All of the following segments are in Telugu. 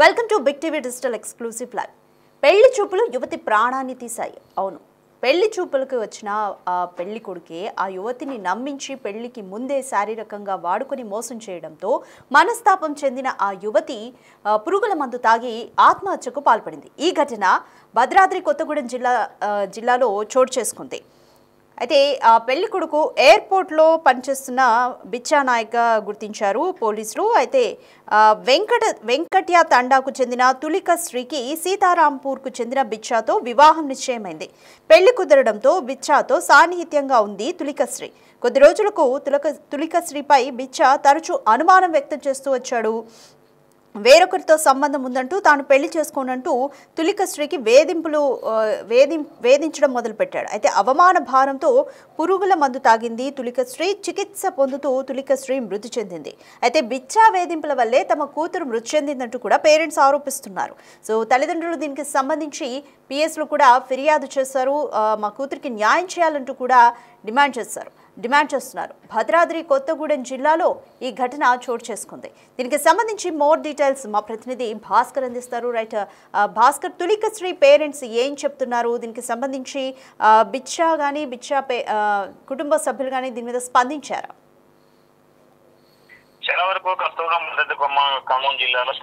Welcome to Big TV digital exclusive live. పెళ్లి చూపులు యువతి ప్రాణాన్ని తీశాయి. అవును, పెళ్లి చూపులకు వచ్చిన పెళ్లి కొడుకే ఆ యువతిని నమ్మించి పెళ్లికి ముందే శారీరకంగా వాడుకొని మోసం చేయడంతో మనస్తాపం చెందిన ఆ యువతి పురుగుల మందు తాగి ఆత్మహత్యకు పాల్పడింది. ఈ ఘటన భద్రాద్రి కొత్తగూడెం జిల్లాలో చోటు చేసుకుంది. అయితే ఆ పెళ్లి కొడుకు ఎయిర్పోర్ట్లో పనిచేస్తున్న బిచ్చా నాయక్గా గుర్తించారు పోలీసులు. అయితే వెంకట్య తండాకు చెందిన తులిక శ్రీకి సీతారాంపూర్కు చెందిన బిచ్చాతో వివాహం నిశ్చయమైంది. పెళ్లి కుదరడంతో బిచ్చాతో సాన్నిహిత్యంగా ఉంది తులికశ్రీ. కొద్ది రోజులకు తులికశ్రీపై బిచ్చా తరచూ అనుమానం వ్యక్తం చేస్తూ వచ్చాడు. వేరొకరితో సంబంధం ఉందంటూ తాను పెళ్లి చేసుకోనంటూ తులికశ్రీకి వేధించడం మొదలుపెట్టాడు. అయితే అవమాన భారంతో పురుగుల మందు తాగింది తులికశ్రీ. చికిత్స పొందుతూ తులికశ్రీ మృతి చెందింది. అయితే బిచ్చా వేధింపుల వల్లే తమ కూతురు మృతి చెందిందంటూ కూడా పేరెంట్స్ ఆరోపిస్తున్నారు. సో తల్లిదండ్రులు దీనికి సంబంధించి పిఎస్లు కూడా ఫిర్యాదు చేశారు. మా కూతురికి న్యాయం చేయాలంటూ కూడా డిమాండ్ చేస్తున్నారు. భద్రాద్రి కొత్తగూడెం జిల్లాలో ఈ ఘటన చోటు చేసుకుంది. దీనికి సంబంధించి మోర్ డీటెయిల్స్ మా ప్రతినిధి భాస్కర్ అందిస్తారు. రైట్ భాస్కర్, తులికశ్రీ పేరెంట్స్ ఏం చెప్తున్నారు? దీనికి సంబంధించి బిచ్చా కుటుంబ సభ్యులు కానీ దీని మీద స్పందించారా? చాలా వరకు కస్తూరం ఖమ్మం జిల్లాలో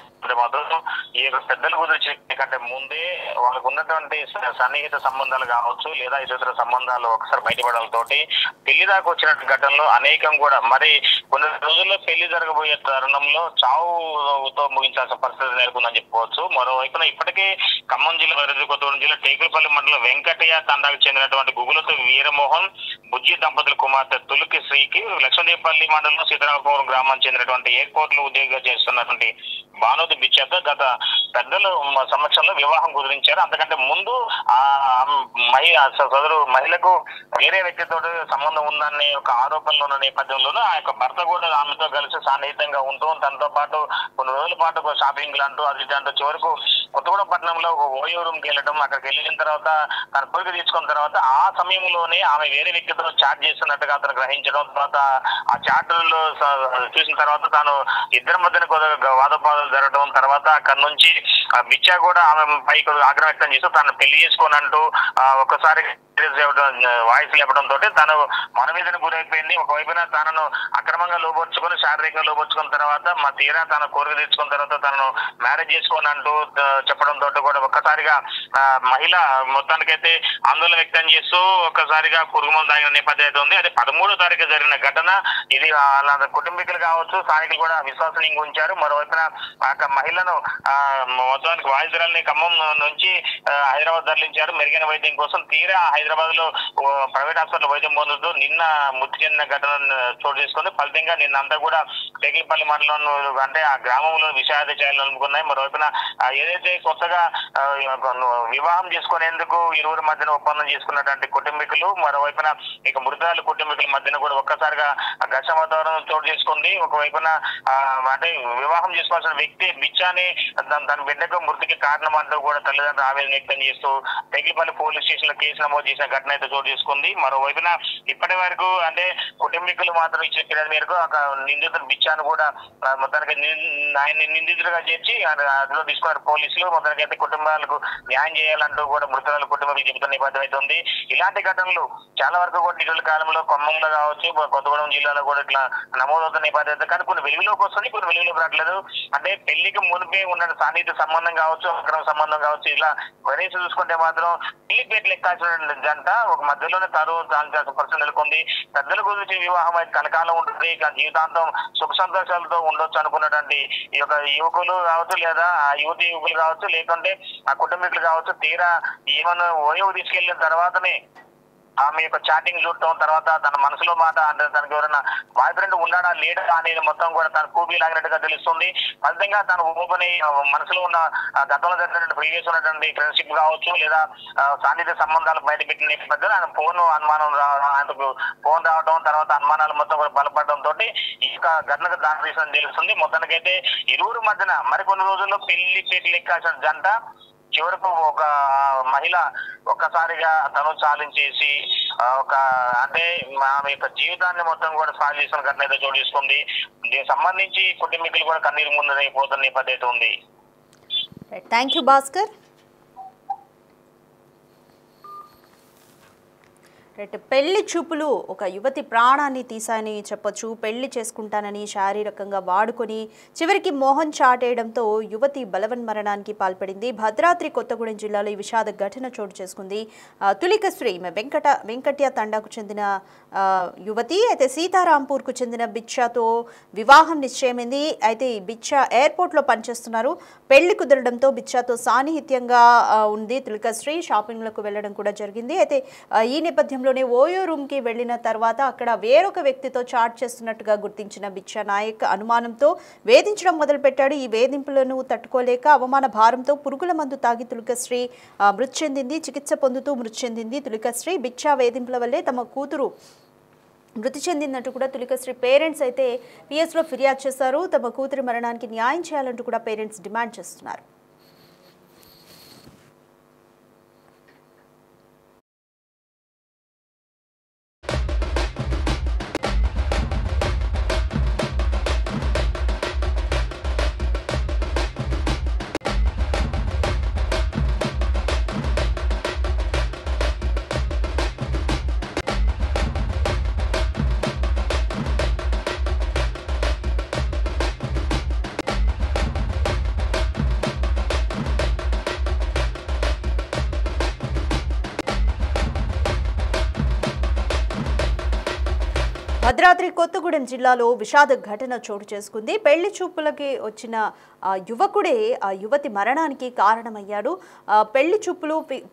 మాత్రం ఈ యొక్క పెద్దల గురించి కంటే ముందే వాళ్ళకు ఉన్నటువంటి సన్నిహిత సంబంధాలు కావచ్చు లేదా ఇతర సంబంధాలు ఒకసారి బయటపడాలతోటి పెళ్లి దాకా వచ్చిన ఘటనలో అనేకం కూడా మరి కొన్ని రోజుల్లో పెళ్లి జరగబోయే తరుణంలో చావుతో ముగించాల్సిన పరిస్థితి నేర్పుందని చెప్పుకోవచ్చు. మరోవైపున ఇప్పటికే ఖమ్మం జిల్లా కొత్తగూడెం జిల్లా టేకులపల్లి మండలం వెంకటయ్య తండాకు చెందినటువంటి గుగులతో వీరమోహన్ బుజ్జి దంపతుల కుమార్తె తులికి శ్రీకి లక్ష్మీదేపల్లి మండలంలో సీతారామపురం గ్రామం చెందినటువంటి ఎయిర్పోర్ట్ లో ఉద్యోగం చేస్తున్నటువంటి భానుది బిచ్చాతో గత పెద్దల సమక్షంలో వివాహం కుదిరించారు. అంతకంటే ముందు సదరు మహిళకు వేరే వ్యక్తితో సంబంధం ఉందనే ఒక ఆరోపణలు ఉన్న నేపథ్యంలోనూ ఆ యొక్క భర్త కూడా ఆమెతో కలిసి సాన్నిహితంగా ఉంటూ తనతో పాటు కొన్ని రోజుల పాటు షాపింగ్ అంటూ అది అంటూ చివరకు కొత్తగూడెం పట్టణంలో ఒక ఓయో రూమ్కి వెళ్ళడం, అక్కడికి వెళ్ళిన తర్వాత తన కోరిక తీసుకున్న తర్వాత ఆ సమయంలోనే ఆమె వేరే వ్యక్తితో చాట్ చేస్తున్నట్టుగా అతను గ్రహించడం, తర్వాత ఆ చాట్లో చూసిన తర్వాత తాను ఇద్దరి మధ్యన వాదోపాదాలు జరగడం, తర్వాత అక్కడి నుంచి బిచ్చా కూడా ఆమె పైకి ఆగ్రహం వ్యక్తం చేస్తూ తను పెళ్లి చేసుకోనంటూ ఒకసారి వాయిస్ లేపడం తోటి తను మన మీదనే గురైపోయింది. ఒకవైపున తనను అక్రమంగా లోపరుచుకొని శారీరకంగా లోపరుచుకున్న తర్వాత తీరా తన కోరిక తీర్చుకున్న తర్వాత తనను మ్యారేజ్ చేసుకోనంటూ చెప్పడం తోటి కూడా ఒక్కసారిగా మహిళ మొత్తానికైతే ఆందోళన వ్యక్తం చేస్తూ ఒక్కసారిగా పురుగుమం తాగిన నేపథ్యం అయితే ఉంది. అది 13వ తారీఖు జరిగిన ఘటన. ఇది కుటుంబీకులు కావచ్చు, స్థానికులు కూడా విశ్వాసనీయంగా ఉంచారు. మరోవైపున ఆ మహిళను మొత్తానికి వాయిద్యురాలని ఖమ్మం నుంచి హైదరాబాద్ తరలించారు మెరుగైన వైద్యం కోసం. తీరా హైదరాబాద్ లో ప్రైవేట్ హాస్పిటల్ వైద్యం పొందుతూ నిన్న మృతి చెందిన ఘటన చోటు చేసుకుంది. ఫలితంగా నిన్న అంతా కూడా టేకిలపల్లి మండలం అంటే ఆ గ్రామంలో విషాద ఛాయలు అనుకున్నాయి. మరోవైపున ఏదైతే కొత్తగా వివాహం చేసుకునేందుకు ఇరువురి మధ్యన ఒప్పందం చేసుకున్నటువంటి కుటుంబీకులు, మరోవైపున ఇక మృతురాలు కుటుంబీకుల మధ్యన కూడా ఒక్కసారిగా ఘర్షణ వాతావరణం చోటు చేసుకుంది. ఒకవైపున అంటే వివాహం చేసుకోవాల్సిన వ్యక్తి బిచ్చాని తన బిడ్డకు మృతికి కారణం అంటూ కూడా తల్లిదండ్రులు ఆవేదన వ్యక్తం చేస్తూ టేకిలపల్లి పోలీస్ స్టేషన్ లో కేసు నమోదు చేసిన ఘటన అయితే చోటు చేసుకుంది. మరోవైపున ఇప్పటి వరకు అంటే కుటుంబీకులు మాత్రం ఇచ్చిన ఫిర్యాదు మేరకు నిందితుడు బిచ్చాను కూడా మొత్తానికి ఆయన నిందితుడిగా చేర్చి అందులో తీసుకున్నారు పోలీసులు. మొత్తానికి అయితే కుటుంబాలకు న్యాయం చేయాలంటూ కూడా మృతురాల కుటుంబాలకు చెబుతున్న నేపథ్యం అయితే ఉంది. ఇలాంటి ఘటనలు చాలా వరకు కూడా ఇటీవల కాలంలో ఖమ్మంలో కావచ్చు, కొత్తగూడెం జిల్లాలో కూడా ఇట్లా నమోదవుతున్న నేపథ్యం. కానీ కొన్ని వెలుగులోకి వస్తుంది, కొన్ని వెలుగులోకి రావట్లేదు. అంటే పెళ్లికి మునిపే ఉన్న సాన్నిహిత సంబంధం కావచ్చు, అక్రమ సంబంధం కావచ్చు, ఇలా వరేసి చూసుకుంటే మాత్రం పెళ్లి పేట్లు ఎక్కాల్సిన జంట ఒక మధ్యలోనే తాల్చాల్సిన పరిస్థితి నెలకొంది. పెద్దల గురించి వివాహం అయితే కలకాలం ఉంటుంది, జీవితాంతం సుఖ సంతోషాలతో ఉండొచ్చు అనుకున్నటువంటి ఈ యొక్క యువకులు కావచ్చు, లేదా ఆ యువకులు కావచ్చు, లేకుంటే ఆ కుటుంబీకులు కావచ్చు, తీరా ఏమన్నా ఓయో తీసుకెళ్లిన తర్వాతనే ఆమె యొక్క చాటింగ్ చూడటం, తర్వాత తన మనసులో మాట అంటే తనకి ఎవరైనా బాయ్ ఫ్రెండ్ ఉన్నాడా లేడా అనేది మొత్తం కూడా తన కూపీ లాగినట్టుగా తెలుస్తుంది. ఫలితంగా తను ఓపెన్ మనసులో ఉన్న గతంలో జరిగినటువంటి ప్రీవియస్ ఉన్నటువంటి ఫ్రెండ్షిప్ కావచ్చు, లేదా సాన్నిహిత సంబంధాలు బయట పెట్టిన నేపథ్యంలో ఆయన ఆయనకు ఫోన్ రావడం, తర్వాత అనుమానాలు మొత్తం కూడా బలపడడం తోటి ఈ యొక్క ఘటనకు దారితీసిన తెలుస్తుంది. మొత్తానికైతే ఇరువురు మధ్యన మరికొన్ని రోజుల్లో పెళ్లి పేట్లు ఎక్కాల్సిన జంట చివరకు ఒక మహిళ ఒక్కసారిగా తను చాలించేసి ఒక అంటే ఆమె యొక్క జీవితాన్ని మొత్తం కూడా సాగు చేసిన ఘటన అయితే చోటు చేసుకుంది. దీనికి సంబంధించి కుటుంబీకులు కూడా కన్నీరు ముందు పోతున్న నేపథ్యం ఉంది. Thank you Bhaskar. పెళ్లి చూపులు ఒక యువతి ప్రాణాన్ని తీశాయని చెప్పొచ్చు. పెళ్లి చేసుకుంటానని శారీరకంగా వాడుకొని చివరికి మోహం చాటేయడంతో యువతి బలవన్మరణానికి పాల్పడింది. భద్రాద్రి కొత్తగూడెం జిల్లాలో ఈ విషాద ఘటన చోటు చేసుకుంది. తులికశ్రీ వెంకట్య తండాకు చెందిన యువతి అయితే సీతారాంపూర్కు చెందిన బిచ్చాతో వివాహం నిశ్చయమైంది. అయితే ఈ బిచ్చా ఎయిర్పోర్ట్లో పనిచేస్తున్నారు. పెళ్లి కుదరడంతో బిచ్చాతో సాన్నిహిత్యంగా ఉంది తులికశ్రీ. షాపింగ్లకు వెళ్ళడం కూడా జరిగింది. అయితే ఈ నేపథ్యంలోనే ఓయో రూమ్కి వెళ్ళిన తర్వాత అక్కడ వేరొక వ్యక్తితో చాట్ చేస్తున్నట్టుగా గుర్తించిన బిచ్చా నాయక్ అనుమానంతో వేధించడం మొదలుపెట్టాడు. ఈ వేధింపులను తట్టుకోలేక అవమాన భారంతో పురుగుల మందు తాగి తులికశ్రీ మృతి చెందింది. చికిత్స పొందుతూ మృతి చెందింది తులికశ్రీ. బిచ్చా వేధింపుల వల్లే తమ కూతురు మృతి చెందిందంటూ కూడా తులికశ్రీ పేరెంట్స్ అయితే పిఎస్లో ఫిర్యాదు చేశారు. తమ కూతురి మరణానికి న్యాయం చేయాలంటూ కూడా పేరెంట్స్ డిమాండ్ చేస్తున్నారు. భద్రాద్రి కొత్తగూడెం జిల్లాలో విషాద ఘటన చోటు చేసుకుంది. పెళ్లి చూపులకి వచ్చిన యువకుడే ఆ యువతి మరణానికి కారణమయ్యాడు.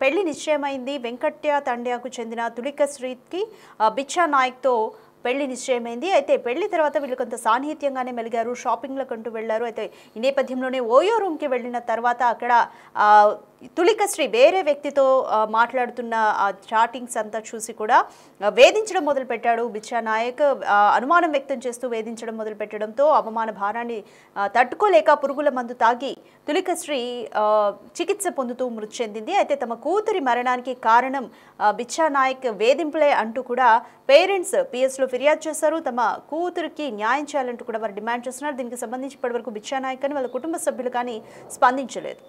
పెళ్లి నిశ్చయమైంది. వెంకట్య తండ్యాకు చెందిన తులికశ్రీకి బిచ్చా నాయక్తో పెళ్లి నిశ్చయమైంది. అయితే పెళ్లి తర్వాత వీళ్ళు కొంత సాన్నిహిత్యంగానే మెలిగారు. షాపింగ్లకంటూ వెళ్లారు. అయితే ఈ నేపథ్యంలోనే ఓయో రూమ్కి వెళ్ళిన తర్వాత అక్కడ తులికశ్రీ వేరే వ్యక్తితో మాట్లాడుతున్న ఆ చాటింగ్స్ అంతా చూసి కూడా వేధించడం మొదలుపెట్టాడు బిచ్చా నాయక్. అనుమానం వ్యక్తం చేస్తూ వేధించడం మొదలుపెట్టడంతో అవమాన భారాన్ని తట్టుకోలేక పురుగుల మందు తాగి తులికశ్రీ చికిత్స పొందుతూ మృతి చెందింది. అయితే తమ కూతురి మరణానికి కారణం బిచ్చా నాయక్ వేధింపులే అంటూ కూడా పేరెంట్స్ పిఎస్లో ఫిర్యాదు చేశారు. తమ కూతురికి న్యాయం చేయాలంటూ కూడా వారు డిమాండ్ చేస్తున్నారు. దీనికి సంబంధించి ఇప్పటివరకు బిచ్చా నాయక్ కానీ వాళ్ళ కుటుంబ సభ్యులు కానీ స్పందించలేదు.